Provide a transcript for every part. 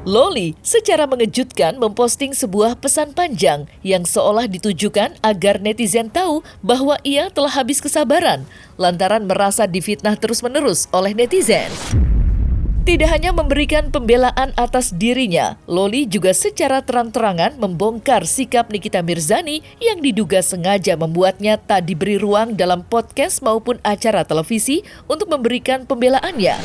Loli secara mengejutkan memposting sebuah pesan panjang yang seolah ditujukan agar netizen tahu bahwa ia telah habis kesabaran lantaran merasa difitnah terus-menerus oleh netizen. Tidak hanya memberikan pembelaan atas dirinya, Loli juga secara terang-terangan membongkar sikap Nikita Mirzani yang diduga sengaja membuatnya tak diberi ruang dalam podcast maupun acara televisi untuk memberikan pembelaannya.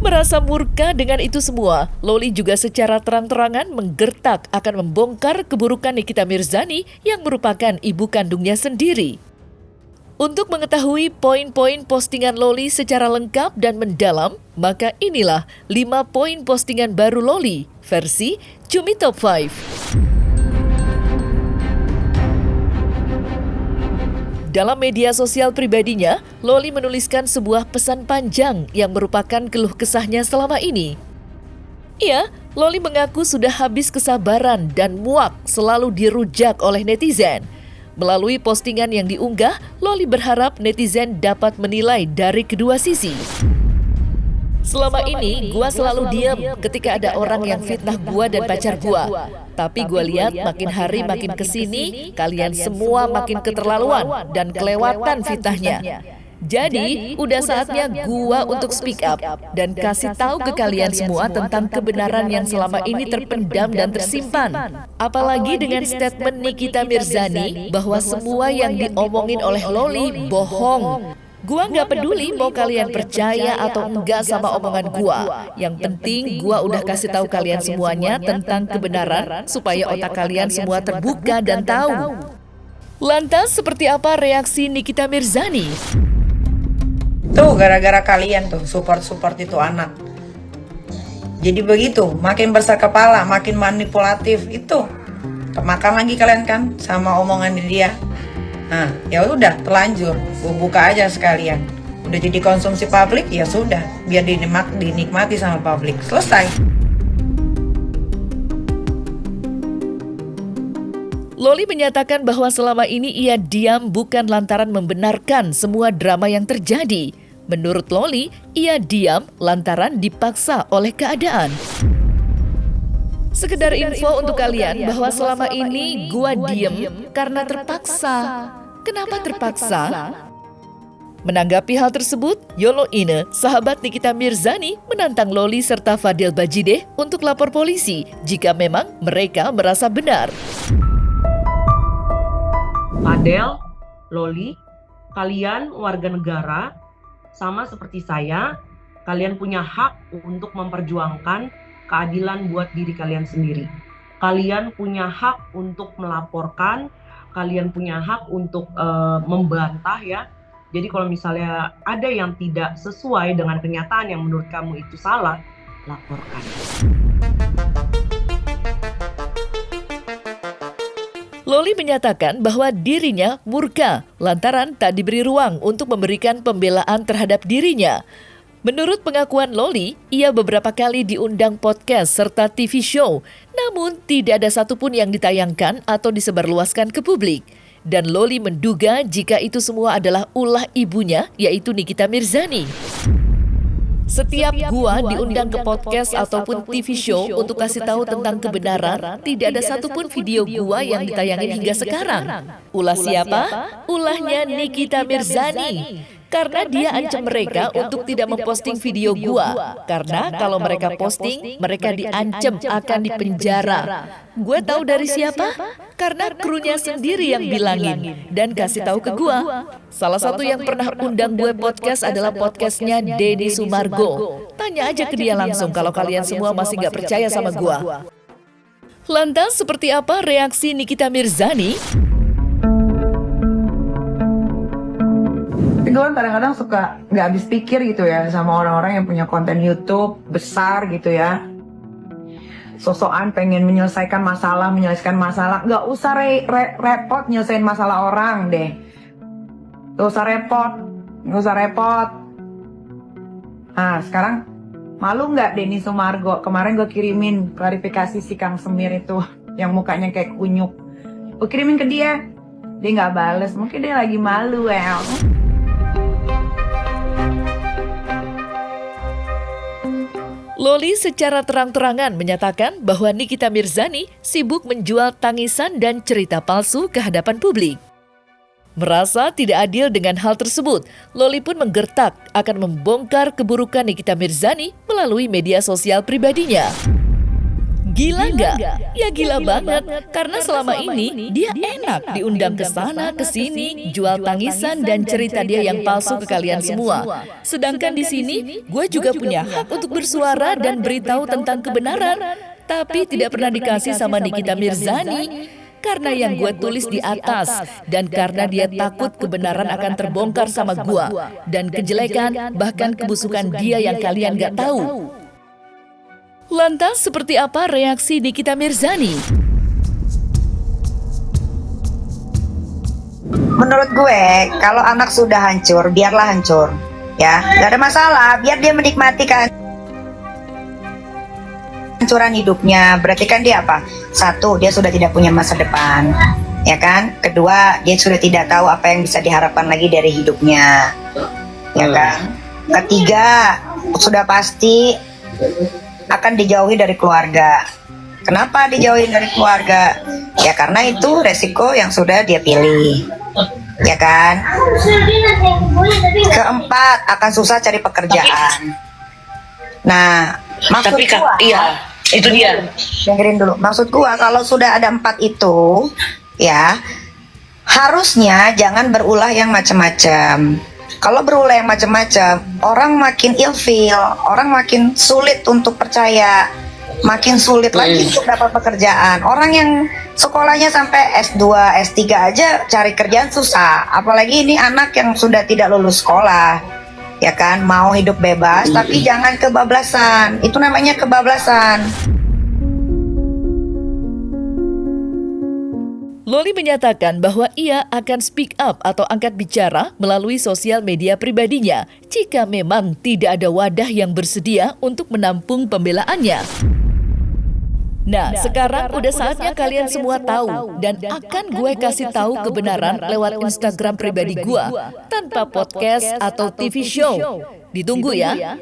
Merasa murka dengan itu semua, Loli juga secara terang-terangan menggertak akan membongkar keburukan Nikita Mirzani yang merupakan ibu kandungnya sendiri. Untuk mengetahui poin-poin postingan Loli secara lengkap dan mendalam, maka inilah 5 poin postingan baru Loli versi Cumi Top 5. Dalam media sosial pribadinya, Loli menuliskan sebuah pesan panjang yang merupakan keluh kesahnya selama ini. Loli mengaku sudah habis kesabaran dan muak selalu dirujak oleh netizen. Melalui postingan yang diunggah, Loli berharap netizen dapat menilai dari kedua sisi. Selama ini, gua selalu diam ketika ada orang yang fitnah gua dan pacar gua. Tapi gua lihat makin hari makin kesini, kalian semua makin keterlaluan dan kelewatan fitnahnya. Jadi, udah saatnya gua untuk speak up dan kasih tahu ke kalian semua tentang kebenaran yang selama ini terpendam dan tersimpan. Apalagi dengan statement Nikita Mirzani bahwa semua yang diomongin oleh Loli bohong. Gua nggak peduli mau kalian percaya atau enggak sama omongan gua. Yang penting gua udah kasih tahu kalian semuanya tentang kebenaran supaya otak kalian semua terbuka dan tahu. Lantas seperti apa reaksi Nikita Mirzani? Tuh gara-gara kalian tuh support itu anak. Jadi begitu, makin besar kepala, makin manipulatif itu. Kemakan lagi kalian kan sama omongan dia. Nah, ya udah terlanjur, gue buka aja sekalian. Udah jadi konsumsi publik, ya sudah, biar dinikmati sama publik. Selesai. Loli menyatakan bahwa selama ini ia diam bukan lantaran membenarkan semua drama yang terjadi. Menurut Loli, ia diam lantaran dipaksa oleh keadaan. Sekedar info untuk kalian bahwa selama ini gua diem karena terpaksa. Kenapa terpaksa? Menanggapi hal tersebut, Yolo Ine, sahabat Nikita Mirzani, menantang Loli serta Fadil Bajideh untuk lapor polisi jika memang mereka merasa benar. Fadel, Loli, kalian warga negara, sama seperti saya, kalian punya hak untuk memperjuangkan keadilan buat diri kalian sendiri. Kalian punya hak untuk melaporkan, kalian punya hak untuk membantah ya. Jadi kalau misalnya ada yang tidak sesuai dengan kenyataan yang menurut kamu itu salah, laporkan. Loli menyatakan bahwa dirinya murka lantaran tak diberi ruang untuk memberikan pembelaan terhadap dirinya. Menurut pengakuan Loli, ia beberapa kali diundang podcast serta TV show, namun tidak ada satupun yang ditayangkan atau disebarluaskan ke publik. Dan Loli menduga jika itu semua adalah ulah ibunya, yaitu Nikita Mirzani. Setiap gua diundang ke podcast ataupun TV show untuk kasih tahu tentang kebenaran, tidak ada satupun video gua yang ditayangin hingga sekarang. Ulah siapa? Ulahnya Nikita Mirzani. Karena dia ancam mereka untuk tidak memposting video gua. Karena kalau mereka posting, mereka diancam akan dipenjara. Gue tahu dari siapa? Karena krunya sendiri yang bilangin dan kasih tahu ke gua. Salah satu yang pernah undang gue podcast adalah podcastnya Deddy Sumargo. Tanya aja ke dia langsung kalau kalian semua masih gak percaya sama gua. Lantas seperti apa reaksi Nikita Mirzani? Gue kan kadang-kadang suka nggak habis pikir gitu ya sama orang-orang yang punya konten YouTube besar gitu ya. Sosokan pengen menyelesaikan masalah, nggak usah repot nyelesain masalah orang deh. Nggak usah repot. Nah sekarang malu nggak Denny Sumargo? Kemarin gue kirimin klarifikasi si Kang Semir itu yang mukanya kayak kunyuk. Gue kirimin ke dia nggak bales, mungkin dia lagi malu ya. Loli secara terang-terangan menyatakan bahwa Nikita Mirzani sibuk menjual tangisan dan cerita palsu ke hadapan publik. Merasa tidak adil dengan hal tersebut, Loli pun menggertak akan membongkar keburukan Nikita Mirzani melalui media sosial pribadinya. Gila nggak? Ya gila banget, karena selama ini dia enak diundang ke sana, ke sini, jual tangisan dan cerita dia yang palsu ke kalian semua. Sedangkan di sini, gue juga punya hak untuk bersuara dan beritahu tentang kebenaran, tapi tidak pernah dikasih sama Nikita Mirzani. Karena yang gue tulis di atas, dan karena dia takut kebenaran akan terbongkar sama gue, dan kejelekan bahkan kebusukan dia yang kalian gak tahu. Lantas seperti apa reaksi Nikita Mirzani? Menurut gue, kalau anak sudah hancur, biarlah hancur. Ya, gak ada masalah, biar dia menikmati kehancuran hidupnya. Berarti kan dia apa? Satu, dia sudah tidak punya masa depan. Ya kan? Kedua, dia sudah tidak tahu apa yang bisa diharapkan lagi dari hidupnya. Ya kan? Ketiga, sudah pasti akan dijauhi dari keluarga. Kenapa dijauhi dari keluarga? Ya karena itu resiko yang sudah dia pilih. Ya kan? Keempat, akan susah cari pekerjaan. Nah, maksud gua, iya, itu dia. dengerin dulu. Maksud gua kalau sudah ada 4 itu, ya harusnya jangan berulah yang macam-macam. Kalau berulah yang macam-macam, orang makin ilfeel, orang makin sulit untuk percaya, makin sulit lagi untuk dapat pekerjaan. Orang yang sekolahnya sampai S2, S3 aja cari kerjaan susah. Apalagi ini anak yang sudah tidak lulus sekolah, ya kan? Mau hidup bebas, tapi jangan kebablasan. Itu namanya kebablasan. Loli menyatakan bahwa ia akan speak up atau angkat bicara melalui sosial media pribadinya jika memang tidak ada wadah yang bersedia untuk menampung pembelaannya. Nah, sekarang udah saatnya kalian semua tahu dan akan gue kasih tahu kebenaran lewat Instagram pribadi gue tanpa podcast atau TV show. Ditunggu ya.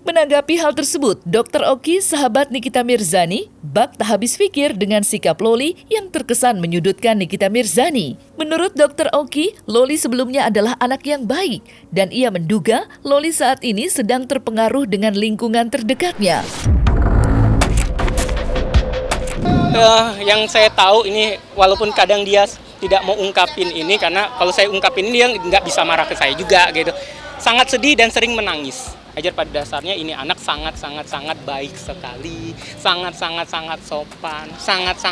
Menanggapi hal tersebut, Dr. Oki, sahabat Nikita Mirzani, bak tak habis pikir dengan sikap Loli yang terkesan menyudutkan Nikita Mirzani. Menurut Dr. Oki, Loli sebelumnya adalah anak yang baik, dan ia menduga Loli saat ini sedang terpengaruh dengan lingkungan terdekatnya. Yang saya tahu ini, walaupun kadang dia tidak mau ungkapin ini, karena kalau saya ungkapin ini dia nggak bisa marah ke saya juga gitu. Sangat sedih dan sering menangis. Ajar pada dasarnya ini anak sangat baik sekali, sangat sopan, sangat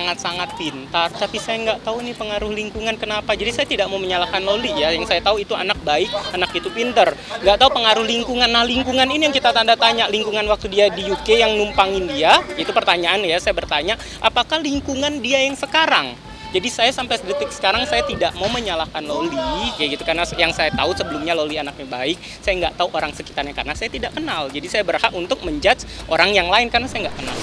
pintar. Tapi saya nggak tahu nih pengaruh lingkungan kenapa. Jadi saya tidak mau menyalahkan Loli ya. Yang saya tahu itu anak baik, anak itu pintar. Nggak tahu pengaruh lingkungan. Nah lingkungan ini yang kita tanda tanya. Lingkungan waktu dia di UK yang numpangin dia, itu pertanyaan ya. Saya bertanya, apakah lingkungan dia yang sekarang? Jadi saya sampai detik sekarang saya tidak mau menyalahkan Loli kayak gitu, karena yang saya tahu sebelumnya Loli anaknya baik. Saya nggak tahu orang sekitarnya karena saya tidak kenal. Jadi saya berhak untuk menjudge orang yang lain karena saya nggak kenal.